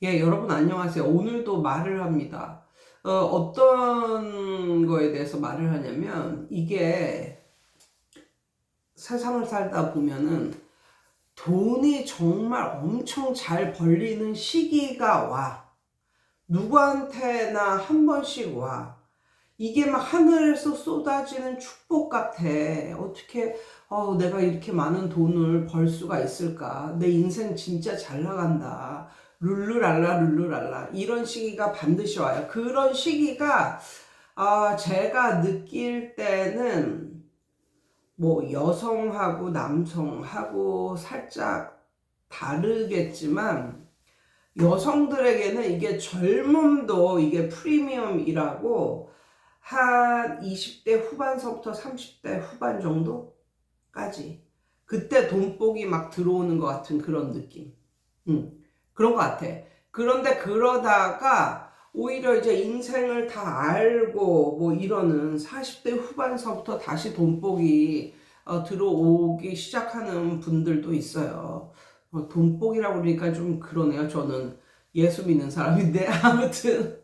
예, 여러분 안녕하세요. 오늘도 말을 합니다. 어떤 거에 대해서 말을 하냐면, 이게 세상을 살다 보면은 돈이 정말 엄청 잘 벌리는 시기가 와. 누구한테나 한 번씩 와. 이게 막 하늘에서 쏟아지는 축복 같아. 어떻게, 내가 이렇게 많은 돈을 벌 수가 있을까? 내 인생 진짜 잘 나간다. 룰루랄라, 룰루랄라. 이런 시기가 반드시 와요. 그런 시기가, 제가 느낄 때는 뭐 여성하고 남성하고 살짝 다르겠지만, 여성들에게는 이게 젊음도 이게 프리미엄이라고 한 20대 후반서부터 30대 후반 정도까지 그때 돈복이 막 들어오는 것 같은 그런 느낌. 그런 것 같아. 그런데 그러다가 오히려 이제 인생을 다 알고 뭐 이러는 40대 후반서부터 다시 돈복이 들어오기 시작하는 분들도 있어요. 돈복이라고 그러니까 좀 그러네요. 저는 예수 믿는 사람인데 아무튼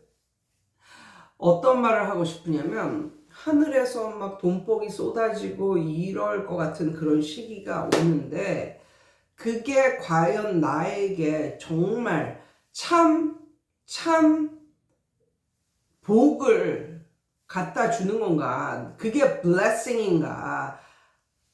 어떤 말을 하고 싶으냐면, 하늘에서 막 돈복이 쏟아지고 이럴 것 같은 그런 시기가 오는데, 그게 과연 나에게 정말 참 복을 갖다 주는 건가? 그게 blessing인가?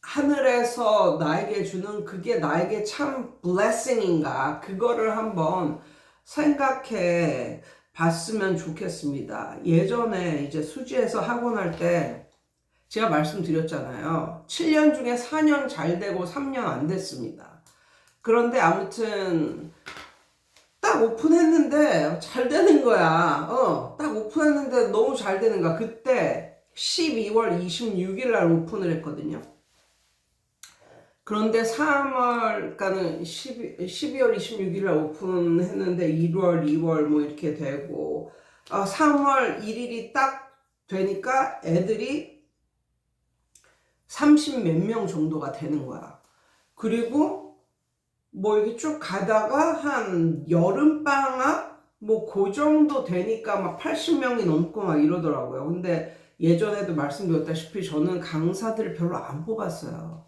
하늘에서 나에게 주는 그게 나에게 참 blessing인가? 그거를 한번 생각해 봤으면 좋겠습니다. 예전에 이제 수지에서 학원할 때 제가 말씀드렸잖아요. 7년 중에 4년 잘 되고 3년 안 됐습니다. 그런데 아무튼 딱 오픈했는데 잘 되는 거야. 딱 오픈했는데 너무 잘 되는 거야. 그때 12월 26일 날 오픈을 했거든요. 그런데 3월, 그러니까는 12월 26일 날 오픈했는데 1월, 2월 뭐 이렇게 되고, 3월 1일이 딱 되니까 애들이 30 몇 명 정도가 되는 거야. 그리고 뭐 이렇게 쭉 가다가 한 여름방학? 뭐 그 정도 되니까 막 80명이 넘고 막 이러더라고요. 근데 예전에도 말씀드렸다시피 저는 강사들을 별로 안 뽑았어요.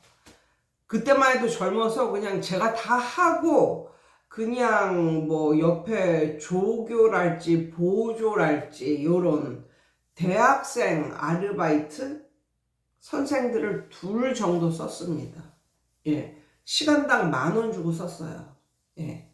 그때만 해도 젊어서 그냥 제가 다 하고 그냥 뭐 옆에 조교랄지 보조랄지 요런 대학생 아르바이트 선생들을 둘 정도 썼습니다. 예. 시간당 10,000원 주고 썼어요. 예.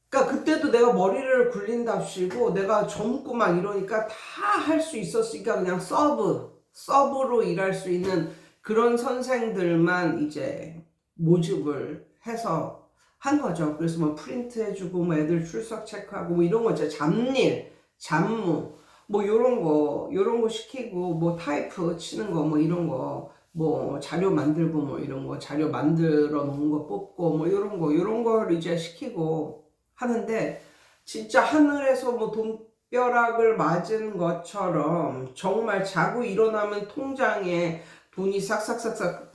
그러니까 그때도 내가 머리를 굴린답시고 내가 젊고 막 이러니까 다 할 수 있었으니까 그냥 서브로 일할 수 있는 그런 선생들만 이제 모집을 해서 한 거죠. 그래서 뭐 프린트 해주고 뭐 애들 출석 체크하고 뭐 이런 거 있죠. 잡일, 잡무 뭐 요런 거 시키고 뭐 타이프 치는 거 뭐 이런 거 뭐 자료 만들고 뭐 이런 거 자료 만들어 놓은 거 뽑고 뭐 요런 거를 이제 시키고 하는데, 진짜 하늘에서 뭐 돈벼락을 맞은 것처럼 정말 자고 일어나면 통장에 돈이 싹싹싹싹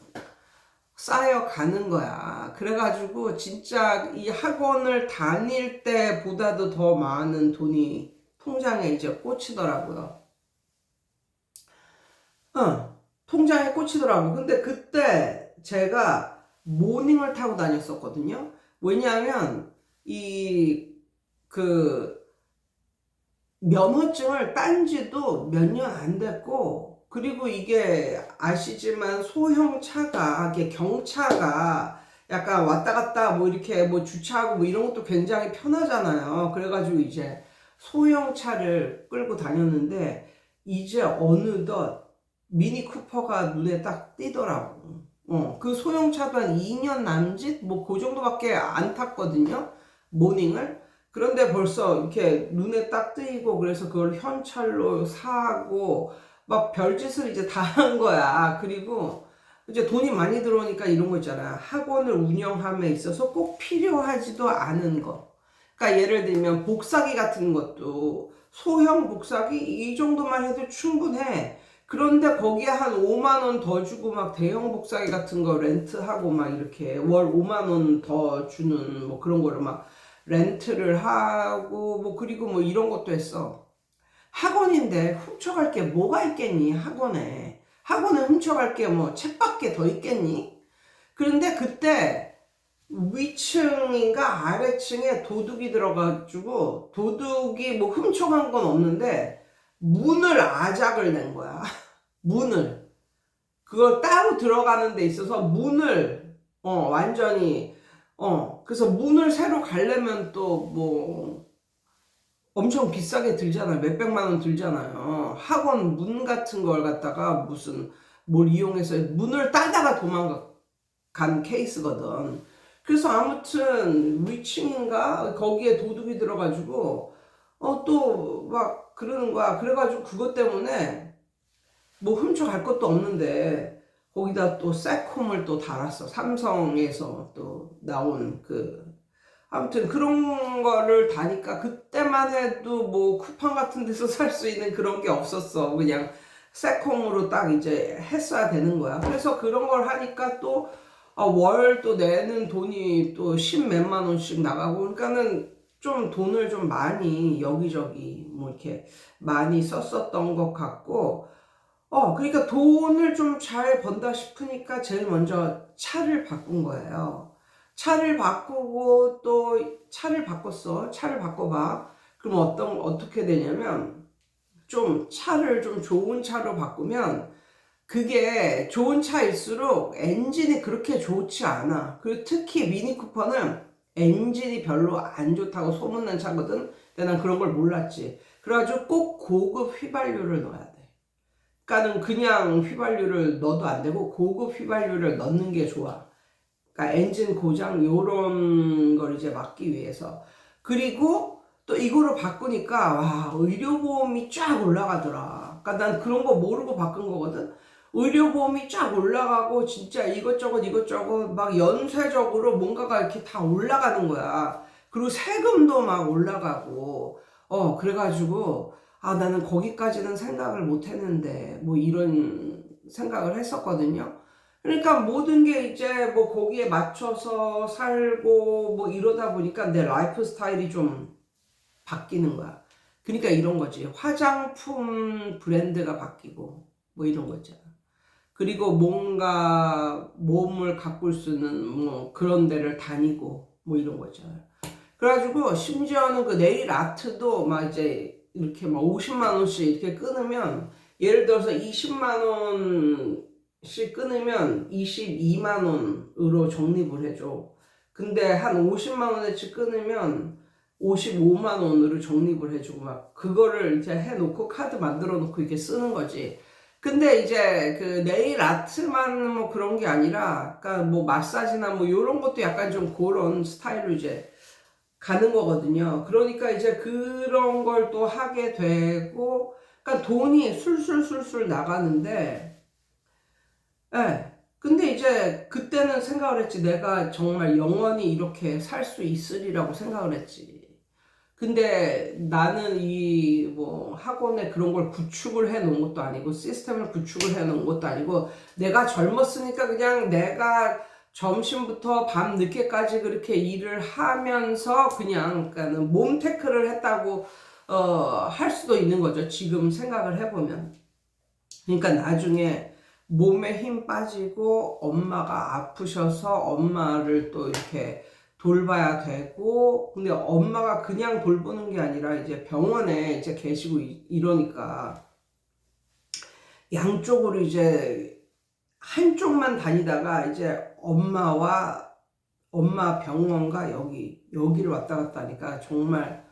쌓여가는 거야. 그래가지고 진짜 이 학원을 다닐 때보다도 더 많은 돈이 통장에 이제 꽂히더라고요. 통장에 꽂히더라고. 근데 그때 제가 모닝을 타고 다녔었거든요. 왜냐하면 그 면허증을 딴 지도 몇 년 안 됐고, 그리고 이게 아시지만 소형차가, 이게 경차가 약간 왔다 갔다 뭐 이렇게 뭐 주차하고 뭐 이런 것도 굉장히 편하잖아요. 그래가지고 이제 소형차를 끌고 다녔는데, 이제 어느덧 미니 쿠퍼가 눈에 딱 띄더라고. 그 소형차도 한 2년 남짓? 뭐 그 정도밖에 안 탔거든요. 모닝을. 그런데 벌써 이렇게 눈에 딱 뜨이고, 그래서 그걸 현찰로 사고 막 별짓을 이제 다 한 거야. 그리고 이제 돈이 많이 들어오니까 이런 거 있잖아. 학원을 운영함에 있어서 꼭 필요하지도 않은 거. 그러니까 예를 들면 복사기 같은 것도 소형 복사기 이 정도만 해도 충분해. 그런데 거기에 한 5만 원 더 주고 막 대형 복사기 같은 거 렌트하고 막 이렇게 월 5만 원 더 주는 뭐 그런 거를 막 렌트를 하고 뭐 그리고 뭐 이런 것도 했어. 학원인데 훔쳐갈 게 뭐가 있겠니? 학원에 훔쳐갈 게 뭐 책밖에 더 있겠니? 그런데 그때 위층인가 아래층에 도둑이 들어가지고 도둑이 뭐 훔쳐간 건 없는데 문을 아작을 낸 거야. 문을 그걸 따로 들어가는 데 있어서 문을 완전히 그래서 문을 새로 가려면 또 뭐 엄청 비싸게 들잖아요. 몇백만 원 들잖아요. 학원 문 같은 걸 갖다가 무슨 뭘 이용해서 문을 따다가 도망간 케이스거든. 그래서 아무튼 위층인가 거기에 도둑이 들어가지고 또 막 그러는 거야. 그래가지고 그것 때문에 뭐 훔쳐갈 것도 없는데 거기다 또 새콤을 또 달았어. 삼성에서 또 나온 아무튼 그런 거를 다니까 그때만 해도 뭐 쿠팡 같은 데서 살 수 있는 그런 게 없었어. 그냥 새콤으로 딱 이제 했어야 되는 거야. 그래서 그런 걸 하니까 또 월 또 내는 돈이 또 10몇만 원씩 나가고 그러니까는 좀 돈을 좀 많이 여기저기 뭐 이렇게 많이 썼었던 것 같고 그러니까 돈을 좀 잘 번다 싶으니까 제일 먼저 차를 바꾼 거예요. 차를 바꾸고 또 차를 바꿨어. 차를 바꿔봐. 그럼 어떻게 되냐면 좀 차를 좀 좋은 차로 바꾸면 그게 좋은 차일수록 엔진이 그렇게 좋지 않아. 그리고 특히 미니 쿠퍼는 엔진이 별로 안 좋다고 소문난 차거든. 근데 난 그런 걸 몰랐지. 그래가지고 꼭 고급 휘발유를 넣어야 돼. 그러니까는 그냥 휘발유를 넣어도 안 되고 고급 휘발유를 넣는 게 좋아. 그러니까 엔진 고장 요런 걸 이제 막기 위해서. 그리고 또 이거를 바꾸니까 와 의료보험이 쫙 올라가더라. 그러니까 난 그런 거 모르고 바꾼 거거든. 의료보험이 쫙 올라가고 진짜 이것저것 막 연쇄적으로 뭔가가 이렇게 다 올라가는 거야. 그리고 세금도 막 올라가고 그래가지고 나는 거기까지는 생각을 못 했는데 뭐 이런 생각을 했었거든요. 그러니까 모든 게 이제 뭐 거기에 맞춰서 살고 뭐 이러다 보니까 내 라이프 스타일이 좀 바뀌는 거야. 그러니까 이런 거지. 화장품 브랜드가 바뀌고 뭐 이런 거죠. 그리고 뭔가 몸을 가꿀 수 있는 뭐 그런 데를 다니고 뭐 이런 거죠. 그래가지고 심지어는 그 네일 아트도 막 이제 이렇게 막 50만 원씩 이렇게 끊으면 예를 들어서 20만 원씩 끊으면 22만 원으로 적립을 해줘. 근데 한 50만 원어치 끊으면 55만 원으로 적립을 해주고 막 그거를 이제 해놓고 카드 만들어 놓고 이렇게 쓰는 거지. 근데 이제 그 네일 아트만 뭐 그런 게 아니라, 그러니까 뭐 마사지나 뭐 이런 것도 약간 좀 그런 스타일로 이제 가는 거거든요. 그러니까 이제 그런 걸 또 하게 되고, 그러니까 돈이 술술술술 나가는데, 예. 근데 이제 그때는 생각을 했지. 내가 정말 영원히 이렇게 살 수 있으리라고 생각을 했지. 근데 나는 이 뭐 학원에 그런 걸 구축을 해 놓은 것도 아니고 시스템을 구축을 해 놓은 것도 아니고 내가 젊었으니까 그냥 내가 점심부터 밤 늦게까지 그렇게 일을 하면서 그냥 그러니까는 몸 테크를 했다고 할 수도 있는 거죠. 지금 생각을 해보면. 그러니까 나중에 몸에 힘 빠지고 엄마가 아프셔서 엄마를 또 이렇게 돌봐야 되고, 근데 엄마가 그냥 돌보는 게 아니라 이제 병원에 이제 계시고 이러니까 양쪽으로 이제 한쪽만 다니다가 이제 엄마 병원과 여기를 왔다 갔다 하니까 정말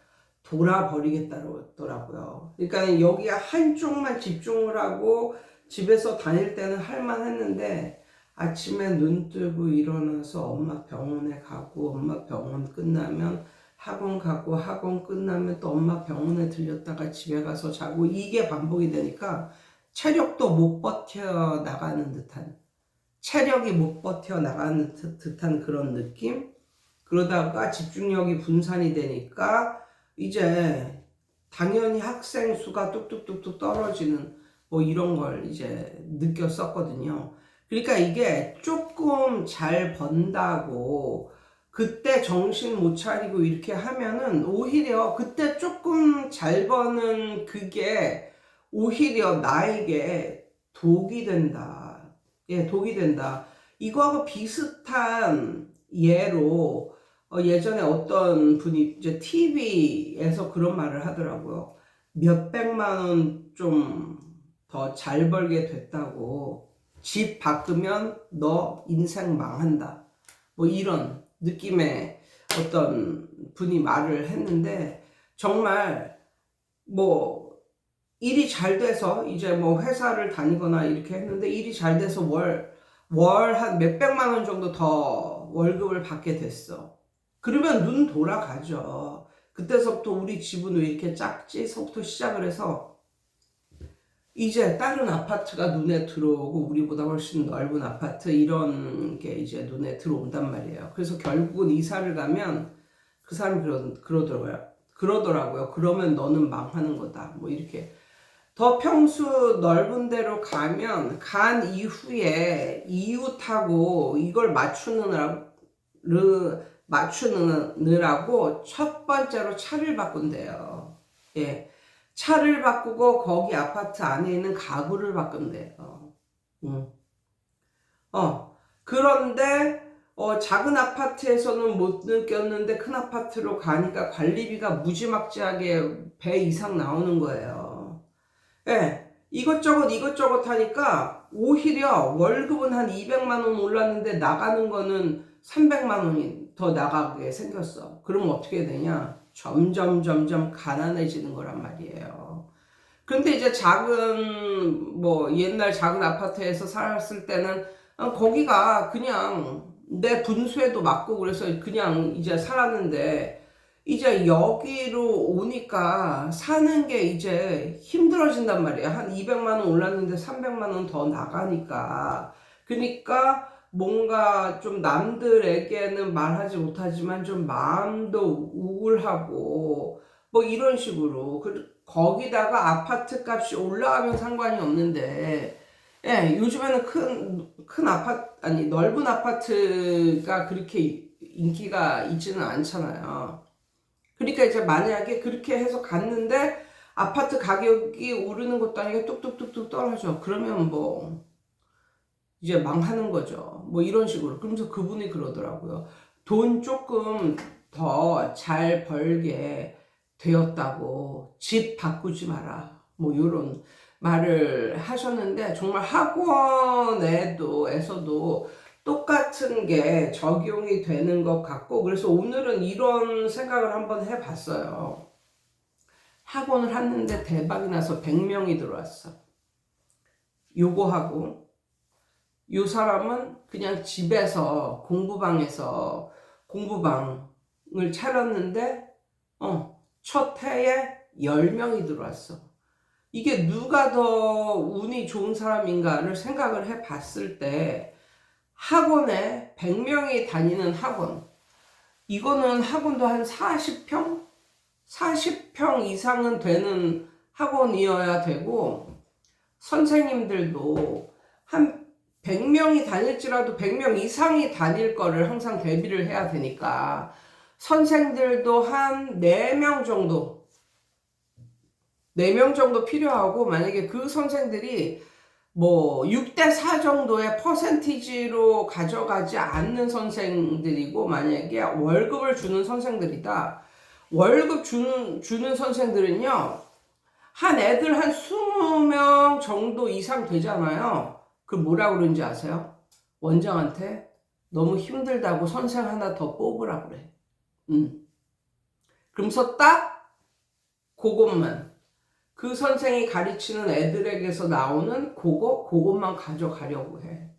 돌아버리겠다더라고요. 그러니까 여기 한쪽만 집중을 하고 집에서 다닐 때는 할만했는데 아침에 눈 뜨고 일어나서 엄마 병원에 가고 엄마 병원 끝나면 학원 가고 학원 끝나면 또 엄마 병원에 들렸다가 집에 가서 자고 이게 반복이 되니까 체력도 못 버텨 나가는 듯한 체력이 못 버텨 나가는 듯한 그런 느낌? 그러다가 집중력이 분산이 되니까 이제 당연히 학생 수가 뚝뚝뚝뚝 떨어지는 뭐 이런 걸 이제 느꼈었거든요. 그러니까 이게 조금 잘 번다고 그때 정신 못 차리고 이렇게 하면은 오히려 그때 조금 잘 버는 그게 오히려 나에게 독이 된다. 예, 독이 된다. 이거하고 비슷한 예로 예전에 어떤 분이 이제 TV에서 그런 말을 하더라고요. 몇백만 원 좀 더 잘 벌게 됐다고 집 바꾸면 너 인생 망한다. 뭐 이런 느낌의 어떤 분이 말을 했는데 정말 뭐 일이 잘 돼서 이제 뭐 회사를 다니거나 이렇게 했는데 일이 잘 돼서 월 한 몇백만 원 정도 더 월급을 받게 됐어. 그러면 눈 돌아가죠. 그때서부터 우리 집은 왜 이렇게 작지?서부터 시작을 해서 이제 다른 아파트가 눈에 들어오고 우리보다 훨씬 넓은 아파트 이런 게 이제 눈에 들어온단 말이에요. 그래서 결국은 이사를 가면 그 사람이 그러더라고요. 그러면 너는 망하는 거다. 뭐 이렇게. 더 평수 넓은 데로 간 이후에 이웃하고 이걸 맞추느라고 첫 번째로 차를 바꾼대요. 예. 차를 바꾸고 거기 아파트 안에 있는 가구를 바꾼대요. 그런데 작은 아파트에서는 못 느꼈는데 큰 아파트로 가니까 관리비가 무지막지하게 배 이상 나오는 거예요. 예, 이것저것 하니까 오히려 월급은 한 200만 원 올랐는데 나가는 거는 300만 원이 더 나가게 생겼어. 그럼 어떻게 되냐? 점점 가난해지는 거란 말이에요. 근데 이제 옛날 작은 아파트에서 살았을 때는 거기가 그냥 내 분수에도 맞고 그래서 그냥 이제 살았는데 이제 여기로 오니까 사는 게 이제 힘들어진단 말이야. 한 200만 원 올랐는데 300만 원 더 나가니까. 그러니까 뭔가 좀 남들에게는 말하지 못하지만 좀 마음도 우울하고 뭐 이런 식으로. 거기다가 아파트 값이 올라가면 상관이 없는데, 예, 요즘에는 큰 아파트, 아니, 넓은 아파트가 그렇게 인기가 있지는 않잖아요. 그러니까 이제 만약에 그렇게 해서 갔는데 아파트 가격이 오르는 것도 아니고 뚝뚝뚝뚝 떨어져. 그러면 뭐 이제 망하는 거죠. 뭐 이런 식으로. 그러면서 그분이 그러더라고요. 돈 조금 더 잘 벌게 되었다고 집 바꾸지 마라. 뭐 이런 말을 하셨는데 정말 학원에서도 똑같은 게 적용이 되는 것 같고 그래서 오늘은 이런 생각을 한번 해봤어요. 학원을 했는데 대박이 나서 100명이 들어왔어. 요거 하고 요 사람은 그냥 집에서 공부방을 차렸는데 첫 해에 10명이 들어왔어. 이게 누가 더 운이 좋은 사람인가를 생각을 해봤을 때 학원에 100명이 다니는 학원, 이거는 학원도 한 40평? 40평 이상은 되는 학원이어야 되고 선생님들도 한 100명이 다닐지라도 100명 이상이 다닐 거를 항상 대비를 해야 되니까 선생들도 한 4명 정도 4명 정도 필요하고 만약에 그 선생들이 뭐 6대4 정도의 퍼센티지로 가져가지 않는 선생들이고 만약에 월급을 주는 선생들이다. 월급 주는 선생들은요. 한 애들 한 20명 정도 이상 되잖아요. 그 뭐라 그러는지 아세요? 원장한테 너무 힘들다고 선생 하나 더 뽑으라 그래. 그러면서 딱 그것만 그 선생이 가르치는 애들에게서 나오는 그것만 가져가려고 해.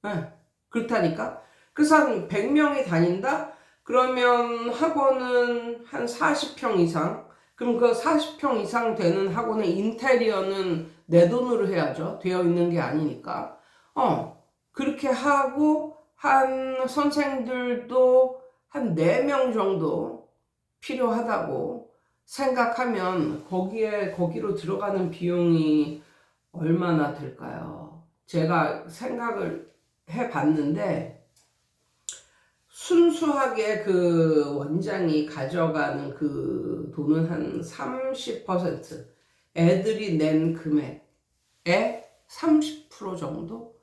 네, 그렇다니까. 그래서 한 100명이 다닌다? 그러면 학원은 한 40평 이상. 그럼 그 40평 이상 되는 학원의 인테리어는 내 돈으로 해야죠. 되어 있는 게 아니니까. 그렇게 하고 한 선생들도 한 4명 정도 필요하다고 생각하면 거기로 들어가는 비용이 얼마나 될까요? 제가 생각을 해봤는데 순수하게 그 원장이 가져가는 그 돈은 한 30%, 애들이 낸 금액의 30% 정도?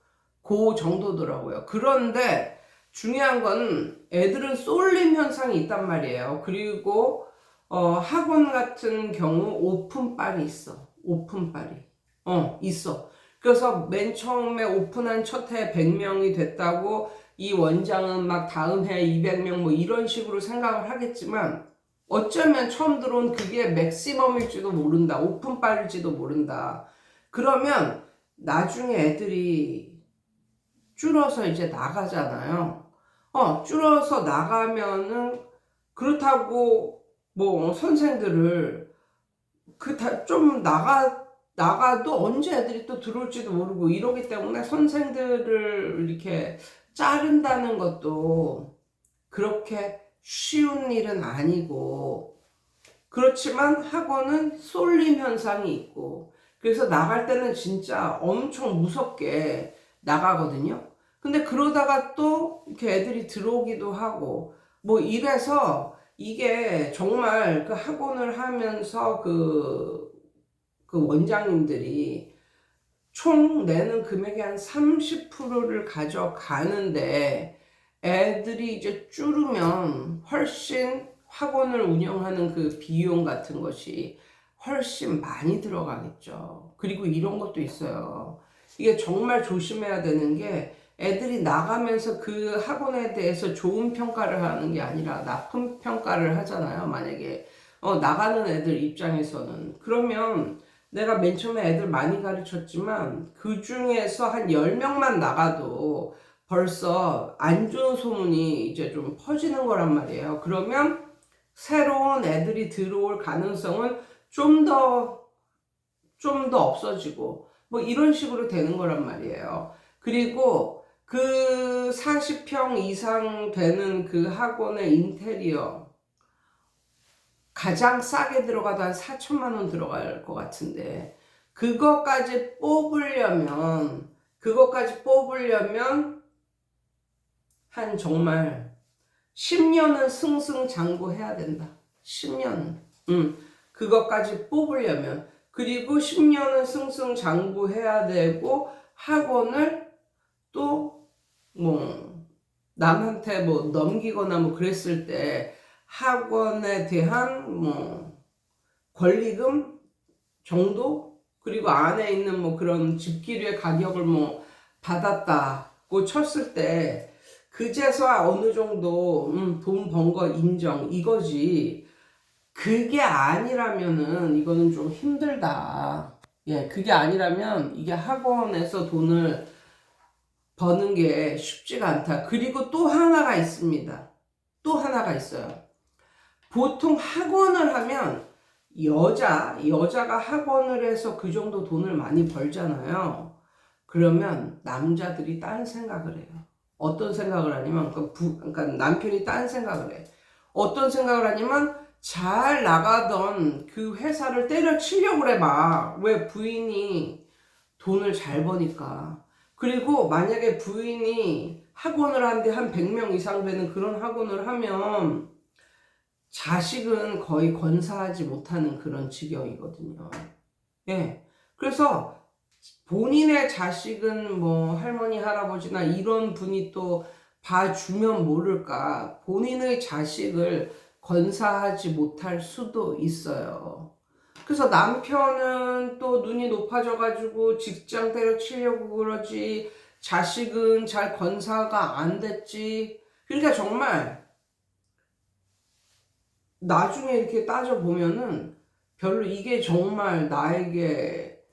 그 정도더라고요. 그런데 중요한 건 애들은 쏠림 현상이 있단 말이에요. 그리고 학원 같은 경우 오픈빨이 있어. 오픈빨이. 있어. 그래서 맨 처음에 오픈한 첫 해 100명이 됐다고 이 원장은 막 다음 해 200명 뭐 이런 식으로 생각을 하겠지만 어쩌면 처음 들어온 그게 맥시멈일지도 모른다. 오픈빨일지도 모른다. 그러면 나중에 애들이 줄어서 이제 나가잖아요. 줄어서 나가면은 그렇다고 뭐 선생들을 좀 나가도 언제 애들이 또 들어올지도 모르고 이러기 때문에 선생들을 이렇게 자른다는 것도 그렇게 쉬운 일은 아니고, 그렇지만 학원은 쏠림 현상이 있고, 그래서 나갈 때는 진짜 엄청 무섭게 나가거든요. 근데 그러다가 또 이렇게 애들이 들어오기도 하고, 뭐 이래서 이게 정말 그 학원을 하면서 그 원장님들이 총 내는 금액의 한 30%를 가져가는데 애들이 이제 줄으면 훨씬 학원을 운영하는 그 비용 같은 것이 훨씬 많이 들어가겠죠. 그리고 이런 것도 있어요. 이게 정말 조심해야 되는 게 애들이 나가면서 그 학원에 대해서 좋은 평가를 하는 게 아니라 나쁜 평가를 하잖아요. 만약에 나가는 애들 입장에서는. 그러면 내가 맨 처음에 애들 많이 가르쳤지만 그 중에서 한 10명만 나가도 벌써 안 좋은 소문이 이제 좀 퍼지는 거란 말이에요. 그러면 새로운 애들이 들어올 가능성은 좀 더 없어지고 뭐 이런 식으로 되는 거란 말이에요. 그리고 그 40평 이상 되는 그 학원의 인테리어 가장 싸게 들어가도 한 4천만 원 들어갈 것 같은데 그것까지 뽑으려면 한 정말 10년은 승승장구해야 된다. 10년은. 그것까지 뽑으려면. 그리고 10년은 승승장구해야 되고 학원을 또 뭐 남한테 뭐 넘기거나 뭐 그랬을 때 학원에 대한 뭐 권리금 정도, 그리고 안에 있는 뭐 그런 집기류의 가격을 뭐 받았다고 쳤을 때 그제서야 어느 정도 돈 번 거 인정 이거지. 그게 아니라면은 이거는 좀 힘들다. 예, 그게 아니라면 이게 학원에서 돈을 버는 게 쉽지가 않다. 그리고 또 하나가 있습니다. 또 하나가 있어요. 보통 학원을 하면 여자가 학원을 해서 그 정도 돈을 많이 벌잖아요. 그러면 남자들이 딴 생각을 해요. 어떤 생각을 하냐면, 그러니까 남편이 딴 생각을 해. 어떤 생각을 하냐면, 잘 나가던 그 회사를 때려치려고 해 봐. 왜? 부인이 돈을 잘 버니까. 그리고 만약에 부인이 학원을 하는데 한 100명 이상 되는 그런 학원을 하면 자식은 거의 건사하지 못하는 그런 지경이거든요. 예. 그래서 본인의 자식은 뭐 할머니, 할아버지나 이런 분이 또 봐주면 모를까. 본인의 자식을 건사하지 못할 수도 있어요. 그래서 남편은 또 눈이 높아져가지고 직장 때려치려고 그러지, 자식은 잘 건사가 안 됐지. 그러니까 정말 나중에 이렇게 따져보면은 별로 이게 정말 나에게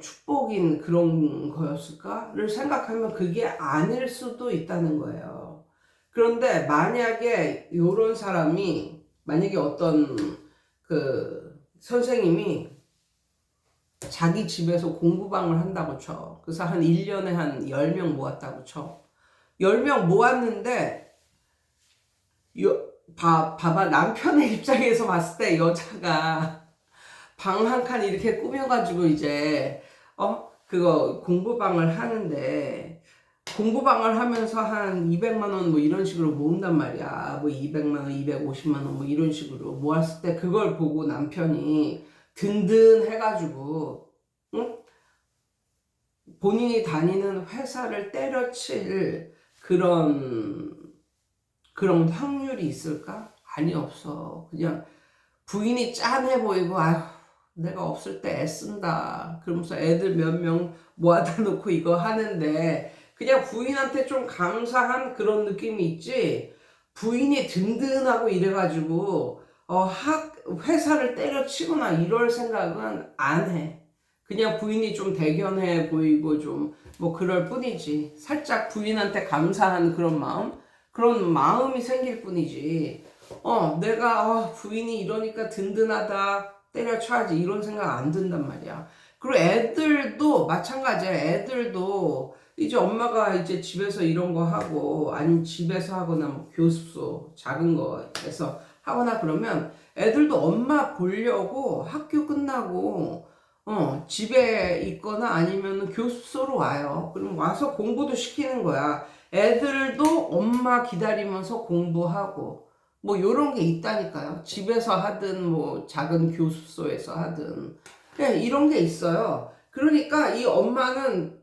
축복인 그런 거였을까를 생각하면 그게 아닐 수도 있다는 거예요. 그런데 만약에 요런 사람이, 만약에 어떤 그 선생님이 자기 집에서 공부방을 한다고 쳐. 그래서 한 1년에 한 10명 모았다고 쳐. 10명 모았는데 봐봐, 남편의 입장에서 봤을 때 여자가 방 한 칸 이렇게 꾸며가지고 이제 그거 공부방을 하는데 공부방을 하면서 한 200만 원 뭐 이런 식으로 모은단 말이야. 뭐 200만 원, 250만 원 뭐 이런 식으로 모았을 때 그걸 보고 남편이 든든해가지고, 응? 본인이 다니는 회사를 때려칠 그런 확률이 있을까? 아니, 없어. 그냥 부인이 짠해 보이고, 아휴, 내가 없을 때 애쓴다. 그러면서 애들 몇 명 모아다 놓고 이거 하는데, 그냥 부인한테 좀 감사한 그런 느낌이 있지, 부인이 든든하고 이래가지고, 회사를 때려치거나 이럴 생각은 안 해. 그냥 부인이 좀 대견해 보이고 좀, 뭐 그럴 뿐이지. 살짝 부인한테 감사한 그런 마음이 생길 뿐이지. 내가 부인이 이러니까 든든하다 때려쳐야지 이런 생각 안 든단 말이야. 그리고 애들도 마찬가지야. 애들도 이제 엄마가 이제 집에서 이런 거 하고 아니면 집에서 하거나 뭐 교습소 작은 거에서 하거나 그러면 애들도 엄마 보려고 학교 끝나고 집에 있거나 아니면 교습소로 와요. 그럼 와서 공부도 시키는 거야. 애들도 엄마 기다리면서 공부하고 뭐 요런 게 있다니까요. 집에서 하든 뭐 작은 교습소에서 하든 네, 이런 게 있어요. 그러니까 이 엄마는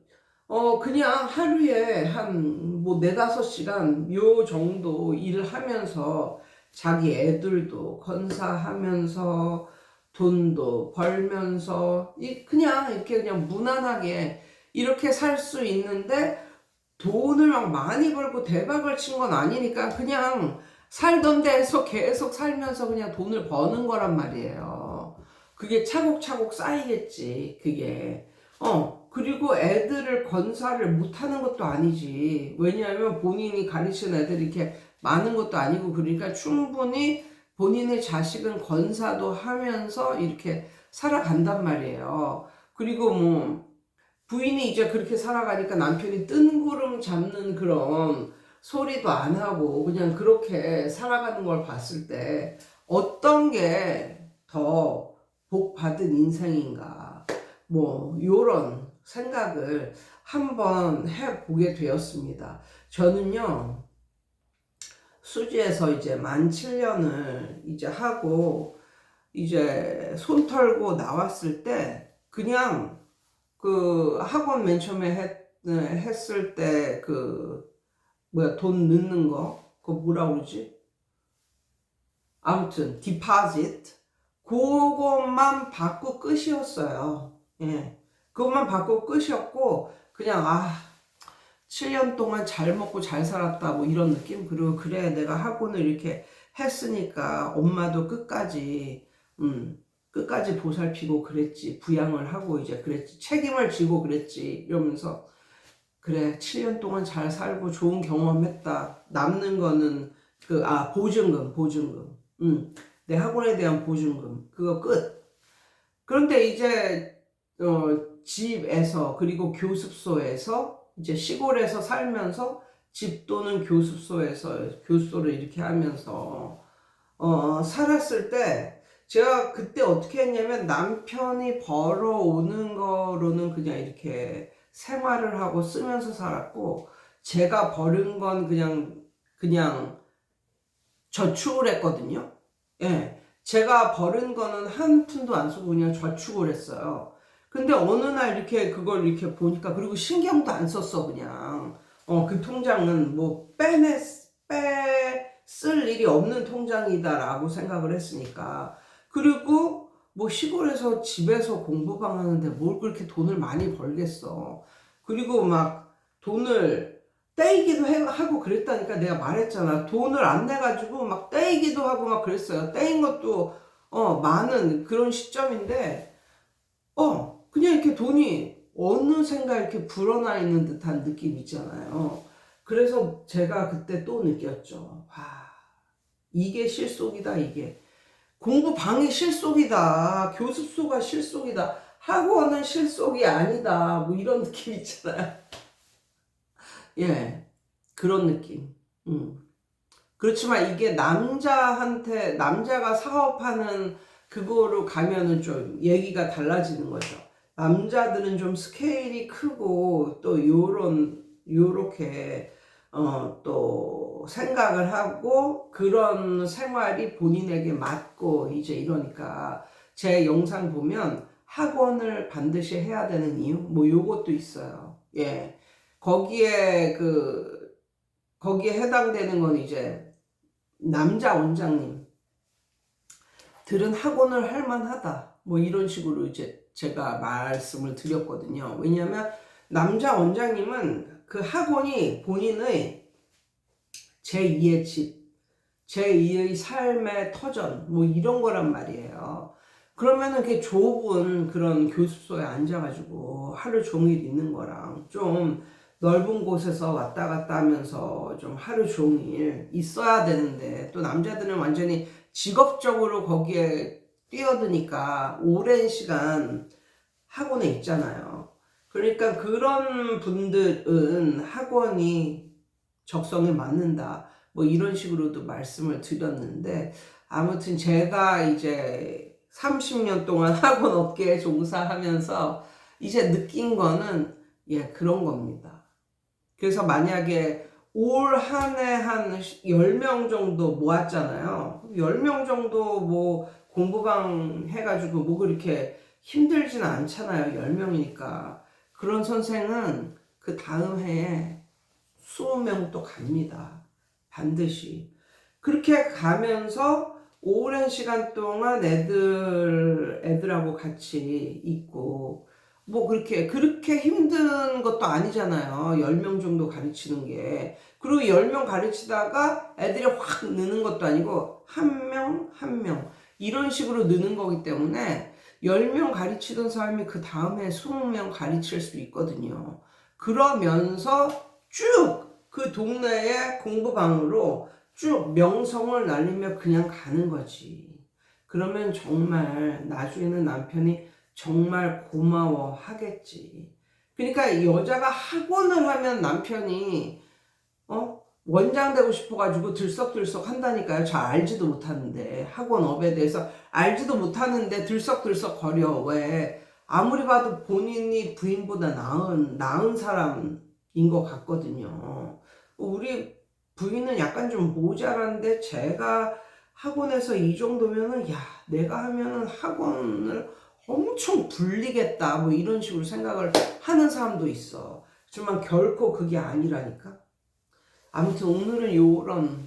그냥 하루에 한 뭐 4~5시간 요 정도 일을 하면서 자기 애들도 건사하면서 돈도 벌면서 그냥 이렇게 그냥 무난하게 이렇게 살 수 있는데 돈을 막 많이 벌고 대박을 친 건 아니니까 그냥 살던 데에서 계속 살면서 그냥 돈을 버는 거란 말이에요. 그게 차곡차곡 쌓이겠지, 그게. 그리고 애들을 건사를 못하는 것도 아니지. 왜냐하면 본인이 가르치는 애들이 이렇게 많은 것도 아니고, 그러니까 충분히 본인의 자식은 건사도 하면서 이렇게 살아간단 말이에요. 그리고 뭐, 부인이 이제 그렇게 살아가니까 남편이 뜬구름 잡는 그런 소리도 안 하고 그냥 그렇게 살아가는 걸 봤을 때 어떤 게 더 복 받은 인생인가, 뭐 요런 생각을 한번 해보게 되었습니다. 저는요, 수지에서 이제 만 7년을 이제 하고 이제 손 털고 나왔을 때 그냥 그 학원 맨 처음에 했을 때 뭐야, 돈 넣는 거 그거 뭐라 그러지? 아무튼 디파짓 그것만 받고 끝이었어요. 예, 그것만 받고 끝이었고 그냥 7년 동안 잘 먹고 잘 살았다 뭐 이런 느낌. 그리고 그래, 내가 학원을 이렇게 했으니까 엄마도 끝까지 보살피고 그랬지, 부양을 하고 이제 그랬지, 책임을 지고 그랬지 이러면서 그래, 7년 동안 잘 살고 좋은 경험했다. 남는 거는 보증금. 내 학원에 대한 보증금. 그거 끝. 그런데 이제 집에서 그리고 교습소에서 이제 시골에서 살면서 집 또는 교습소를 이렇게 하면서 살았을 때 제가 그때 어떻게 했냐면 남편이 벌어오는 거로는 그냥 이렇게 생활을 하고 쓰면서 살았고, 제가 버는 건 그냥 저축을 했거든요. 예. 제가 버는 거는 한 푼도 안 쓰고 그냥 저축을 했어요. 근데 어느 날 이렇게 그걸 이렇게 보니까, 그리고 신경도 안 썼어, 그냥. 그 통장은 뭐 쓸 일이 없는 통장이다라고 생각을 했으니까. 그리고 뭐 시골에서 집에서 공부방 하는데 뭘 그렇게 돈을 많이 벌겠어. 그리고 막 돈을 떼이기도 하고 그랬다니까. 내가 말했잖아. 돈을 안 내가지고 막 떼이기도 하고 막 그랬어요. 떼인 것도 많은 그런 시점인데 그냥 이렇게 돈이 어느샌가 이렇게 불어나 있는 듯한 느낌 있잖아요. 그래서 제가 그때 또 느꼈죠. 와, 이게 실속이다, 이게. 공부방이 실속이다. 교습소가 실속이다. 학원은 실속이 아니다. 뭐 이런 느낌 있잖아요. 예, 그런 느낌. 그렇지만 이게 남자가 사업하는 그거로 가면은 좀 얘기가 달라지는 거죠. 남자들은 좀 스케일이 크고 또 요런 요렇게 또 생각을 하고 그런 생활이 본인에게 맞고 이제 이러니까 제 영상 보면 학원을 반드시 해야 되는 이유 뭐 요것도 있어요. 예. 거기에 해당되는 건 이제 남자 원장님들은 학원을 할 만하다. 뭐 이런 식으로 이제 제가 말씀을 드렸거든요. 왜냐하면 남자 원장님은 그 학원이 본인의 제2의 집, 제2의 삶의 터전, 뭐 이런 거란 말이에요. 그러면은 그 좁은 그런 교습소에 앉아가지고 하루 종일 있는 거랑 좀 넓은 곳에서 왔다 갔다 하면서 좀 하루 종일 있어야 되는데 또 남자들은 완전히 직업적으로 거기에 뛰어드니까 오랜 시간 학원에 있잖아요. 그러니까 그런 분들은 학원이 적성에 맞는다. 뭐 이런 식으로도 말씀을 드렸는데 아무튼 제가 이제 30년 동안 학원 업계에 종사하면서 이제 느낀 거는 예, 그런 겁니다. 그래서 만약에 올 한 해 한 10명 정도 모았잖아요. 10명 정도 뭐 공부방 해가지고 뭐 그렇게 힘들지는 않잖아요. 10명이니까. 그런 선생은 그 다음 해에 20명 또 갑니다. 반드시. 그렇게 가면서 오랜 시간 동안 애들하고 같이 있고, 뭐 그렇게 힘든 것도 아니잖아요. 10명 정도 가르치는 게. 그리고 10명 가르치다가 애들이 확 느는 것도 아니고, 한 명, 한 명. 이런 식으로 느는 거기 때문에 10명 가르치던 사람이 그 다음에 20명 가르칠 수 있거든요. 그러면서 쭉 그 동네의 공부방으로 쭉 명성을 날리며 그냥 가는 거지. 그러면 정말 나중에는 남편이 정말 고마워 하겠지. 그러니까 여자가 학원을 하면 남편이 원장 되고 싶어가지고 들썩들썩 한다니까요. 잘 알지도 못하는데 학원업에 대해서 알지도 못하는데 들썩들썩 거려. 왜? 아무리 봐도 본인이 부인보다 나은 사람인 것 같거든요. 우리 부인은 약간 좀 모자란데 제가 학원에서 이 정도면은 야 내가 하면은 학원을 엄청 불리겠다 뭐 이런 식으로 생각을 하는 사람도 있어. 하지만 결코 그게 아니라니까. 아무튼 오늘은 요런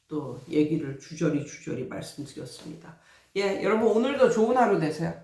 또 얘기를 주저리 말씀드렸습니다. 예, 여러분 오늘도 좋은 하루 되세요.